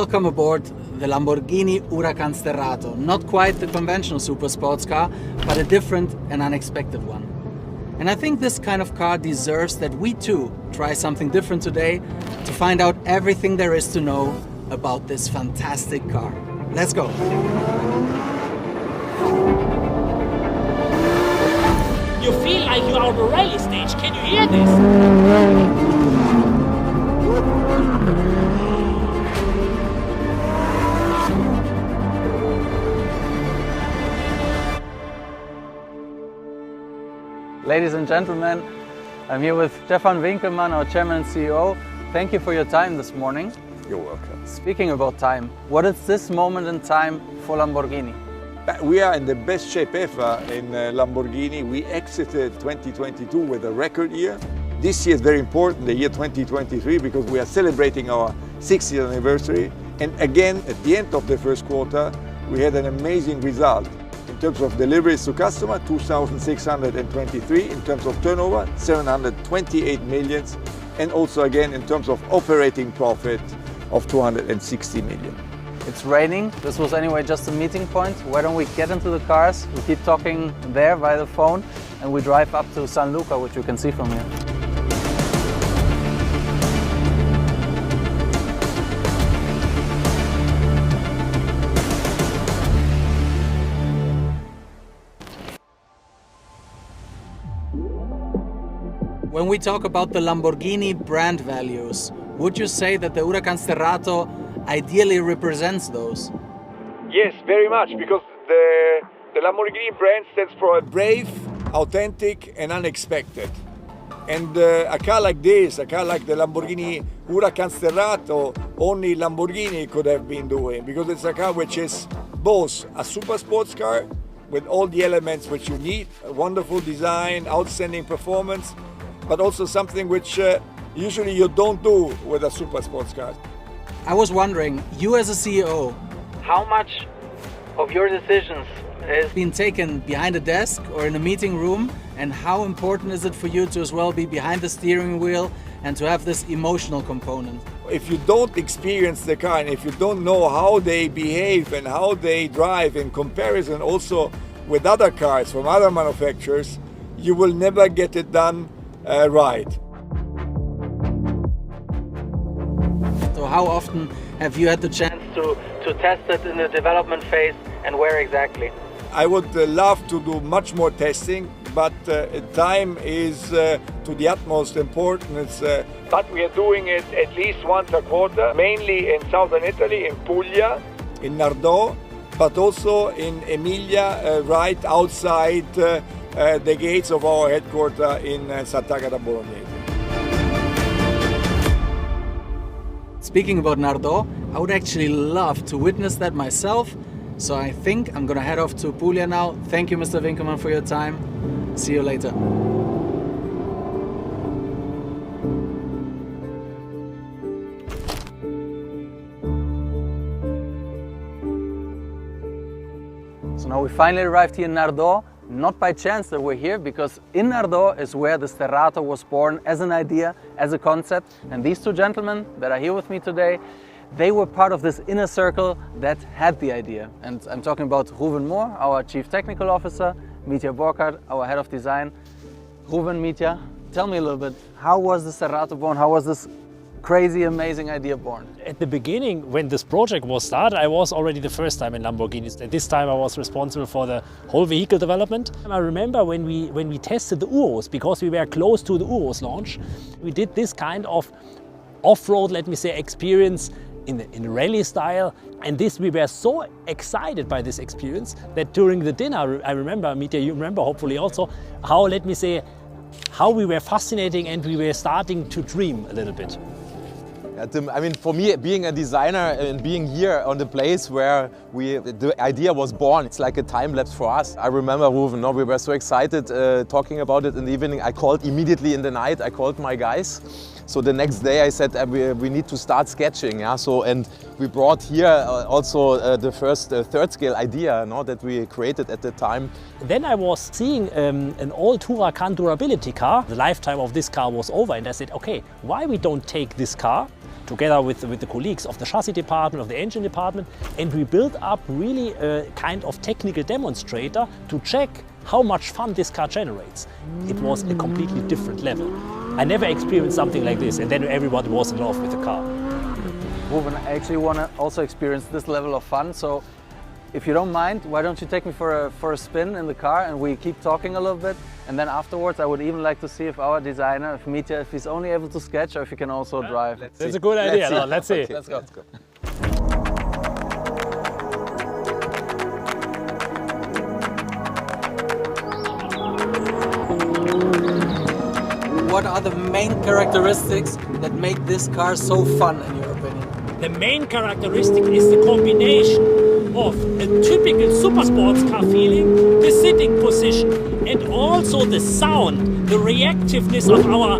Welcome aboard the Lamborghini Huracán Sterrato. Not quite the conventional super sports car, but a different and unexpected one. And I think this kind of car deserves that we too try something different today to find out everything there is to know about this fantastic car. Let's go! You feel like you are on a rally stage. Can you hear this? Ladies and gentlemen, I'm here with Stefan Winkelmann, our chairman and CEO. Thank you for your time this morning. You're welcome. Speaking about time, what is this moment in time for Lamborghini? We are in the best shape ever in Lamborghini. We exited 2022 with a record year. This year is very important, the year 2023, because we are celebrating our 60th anniversary. And again, at the end of the first quarter, we had an amazing result. In terms of deliveries to customer, 2,623. In terms of turnover, 728 million. And also again, in terms of operating profit, of 260 million. It's raining. This was anyway just a meeting point. Why don't we get into the cars? We keep talking there by the phone and we drive up to San Luca, which you can see from here. When we talk about the Lamborghini brand values, would you say that the Huracán Sterrato ideally represents those? Yes, very much, because the Lamborghini brand stands for brave, authentic and unexpected. And a car like this, a car like the Lamborghini Huracán Sterrato, only Lamborghini could have been doing, because it's a car which is both a super sports car with all the elements which you need, a wonderful design, outstanding performance, but also something which usually you don't do with a super sports car. I was wondering, you as a CEO, how much of your decisions has been taken behind a desk or in a meeting room, and how important is it for you to as well be behind the steering wheel and to have this emotional component? If you don't experience the car and if you don't know how they behave and how they drive in comparison also with other cars from other manufacturers, you will never get it done right. So how often have you had the chance to test it in the development phase, and where exactly? I would love to do much more testing, but time is to the utmost importance. But we are doing it at least once a quarter, mainly in southern Italy, in Puglia, in Nardò, but also in Emilia, right outside the gates of our headquarters in Sant'Agata Bolognese. Speaking about Nardò, I would actually love to witness that myself. So I think I'm gonna head off to Puglia now. Thank you, Mr. Winkelmann, for your time. See you later. So now we finally arrived here in Nardò. Not by chance that we're here, because in Nardò is where the Sterrato was born as an idea, as a concept. And these two gentlemen that are here with me today, they were part of this inner circle that had the idea. And I'm talking about Ruben Moore, our Chief Technical Officer, Mitja Borkert, our Head of Design. Ruben, Mitja, tell me a little bit, how was the Sterrato born? How was this crazy, amazing idea born? At the beginning, when this project was started, I was already the first time in Lamborghinis. At this time, I was responsible for the whole vehicle development. I remember when we tested the Urus, because we were close to the Urus launch, we did this kind of off-road, let me say, experience in rally style. And this, we were so excited by this experience that during the dinner, I remember, Mitja, you remember hopefully also, how, let me say, how we were fascinating and we were starting to dream a little bit. Yeah, Tim, I mean, for me, being a designer and being here on the place where the idea was born, it's like a time lapse for us. I remember, Ruben, we were so excited talking about it in the evening. I called immediately in the night, I called my guys. So the next day I said we need to start sketching. Yeah? And we brought here also the first third scale idea that we created at the time. Then I was seeing an old Huracán durability car. The lifetime of this car was over, and I said, okay, why we don't take this car together with the colleagues of the chassis department, of the engine department, and we built up really a kind of technical demonstrator to check how much fun this car generates. It was a completely different level. I never experienced something like this, and then everybody was in love with the car. Ruben, I actually want to also experience this level of fun, so if you don't mind, why don't you take me for a spin in the car and we keep talking a little bit, and then afterwards I would even like to see if our designer, if Mitja, if he's only able to sketch or if he can also drive. That's a good idea. Let's see. Okay, let's go. What are the main characteristics that make this car so fun in your opinion? The main characteristic is the combination of a typical super sports car feeling, the sitting position, and also the sound, the reactiveness of our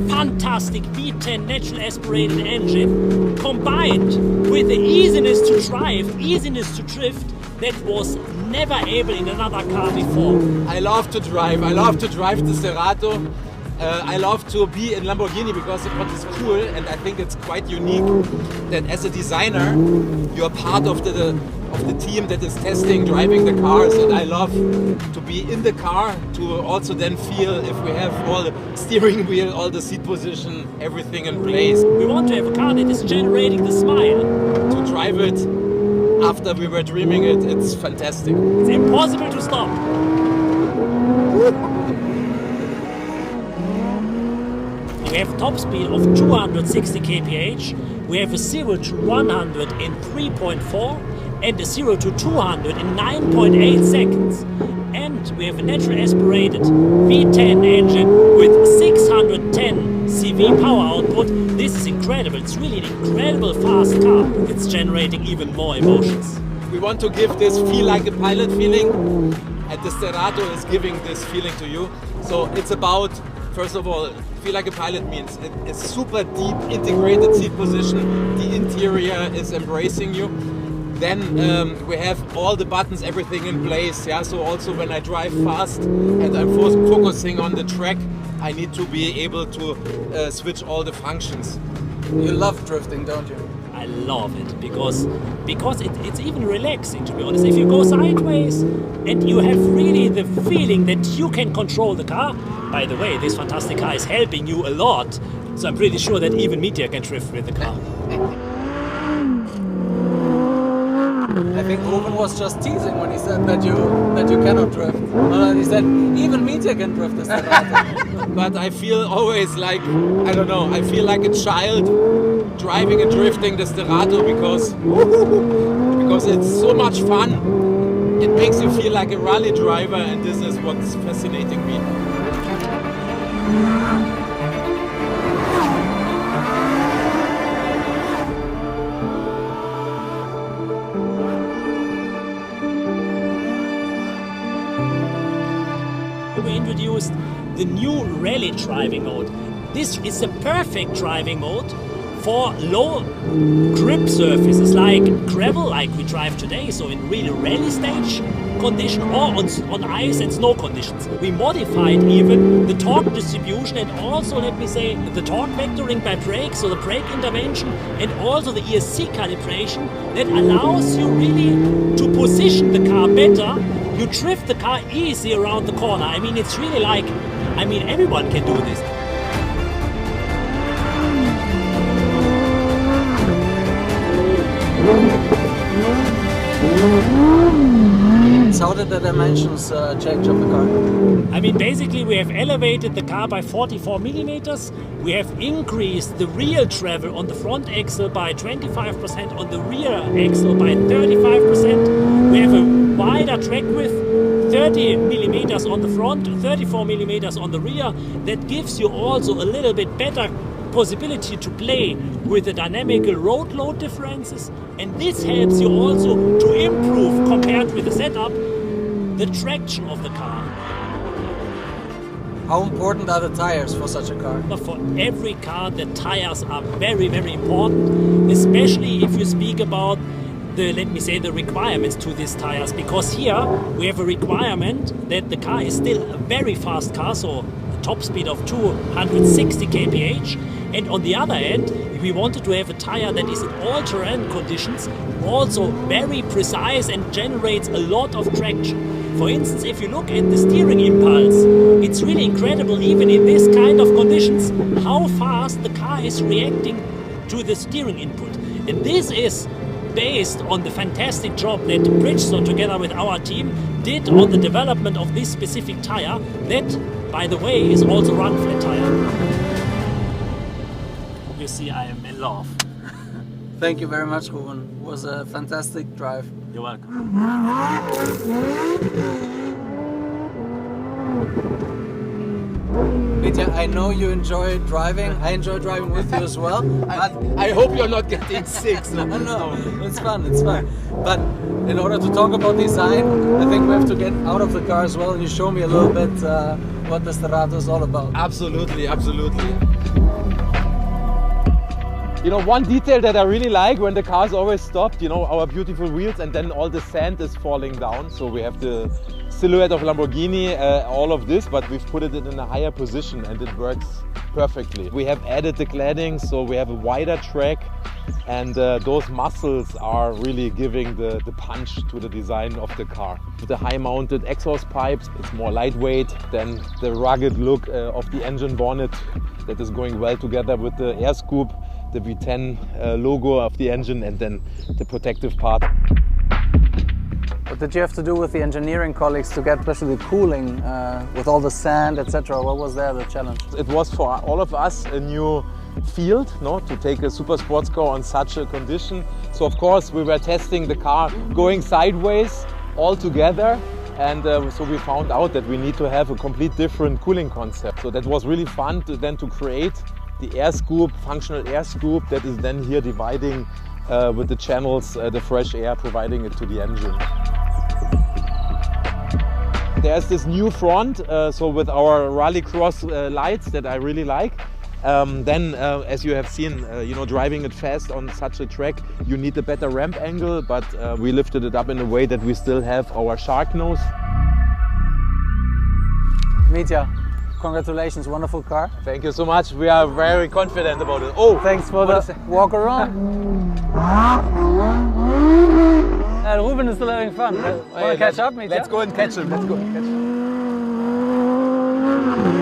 fantastic V10 natural aspirated engine, combined with the easiness to drive, easiness to drift, that was never able in another car before. I love to drive. I love to drive the Sterrato. I love to be in Lamborghini because what is cool, and I think it's quite unique, that as a designer you are part of the team that is testing, driving the cars, and I love to be in the car to also then feel if we have all the steering wheel, all the seat position, everything in place. We want to have a car that is generating the smile. To drive it after we were dreaming it, it's fantastic. It's impossible to stop. We have top speed of 260 kph, we have a 0 to 100 in 3.4 and a 0 to 200 in 9.8 seconds. And we have a natural aspirated V10 engine with 610 CV power output. This is incredible, it's really an incredible fast car. It's generating even more emotions. We want to give this feel like a pilot feeling, and the Sterrato is giving this feeling to you. So it's about, first of all, feel like a pilot means it's super deep integrated seat position, the interior is embracing you. Then we have all the buttons, everything in place. Yeah, so also when I drive fast and I'm focusing on the track, I need to be able to switch all the functions. You love drifting, don't you? I love it because it's even relaxing, to be honest. If you go sideways and you have really the feeling that you can control the car. By the way, this fantastic car is helping you a lot, so I'm pretty sure that even Mitja can drift with the car. I think Ruben was just teasing when he said that you cannot drift. He said even Mitja can drift this Sterrato. But I feel always like, I don't know, I feel like a child driving and drifting the Sterrato because it's so much fun. It makes you feel like a rally driver, and this is what's fascinating me. We introduced the new rally driving mode. This is a perfect driving mode for low grip surfaces like gravel, like we drive today, so in really rally stage condition, or on ice and snow conditions. We modified even the torque distribution and also, let me say, the torque vectoring by brake, so the brake intervention, and also the ESC calibration that allows you really to position the car better. You drift the car easy around the corner. I mean, it's really like, I mean, everyone can do this. So how did the dimensions change of the car? I mean, basically we have elevated the car by 44 millimeters. We have increased the rear travel on the front axle by 25%, on the rear axle by 35%. We have a wider track width, 30 millimeters on the front, 34 millimeters on the rear. That gives you also a little bit better possibility to play with the dynamical road load differences, and this helps you also to improve, compared with the setup, the traction of the car. How important are the tires for such a car? But for every car, the tires are very, very important, especially if you speak about the, let me say, the requirements to these tires, because here we have a requirement that the car is still a very fast car, so top speed of 260 kph. And on the other hand, we wanted to have a tire that is in all terrain conditions, also very precise and generates a lot of traction. For instance, if you look at the steering impulse, it's really incredible, even in this kind of conditions, how fast the car is reacting to the steering input. And this is based on the fantastic job that Bridgestone, together with our team, did on the development of this specific tire, that, by the way, is also run flat tire. You see, I am in love. Thank you very much, Ruben. It was a fantastic drive. You're welcome. Mitja, I know you enjoy driving. I enjoy driving with you as well. But I hope you're not getting sick. no, it's fun, it's fun. But in order to talk about design, I think we have to get out of the car as well and you show me a little bit what the Sterrato is all about. Absolutely, absolutely. You know, one detail that I really like when the car is always stopped, you know, our beautiful wheels, and then all the sand is falling down. So we have the silhouette of Lamborghini, all of this, but we've put it in a higher position and it works perfectly. We have added the cladding, so we have a wider track, and those muscles are really giving the punch to the design of the car. With the high mounted exhaust pipes, it's more lightweight than the rugged look of the engine bonnet that is going well together with the air scoop, the V10 logo of the engine, and then the protective part. What did you have to do with the engineering colleagues to get especially the cooling with all the sand, etc.? What was there the challenge? It was for all of us a new field, no, to take a super sports car on such a condition. So of course we were testing the car going sideways all together, and so we found out that we need to have a complete different cooling concept. So that was really fun to create the air scoop, functional air scoop that is then here dividing with the channels the fresh air, providing it to the engine. There's this new front, so with our rallycross lights that I really like. Then, as you have seen, you know, driving it fast on such a track, you need a better ramp angle, but we lifted it up in a way that we still have our shark nose. Mitja, congratulations, wonderful car. Thank you so much. We are very confident about it. Oh, thanks for the walk around. Ruben is still having fun. Want to catch up, Mitja? Let's go and catch him. Let's go and catch him.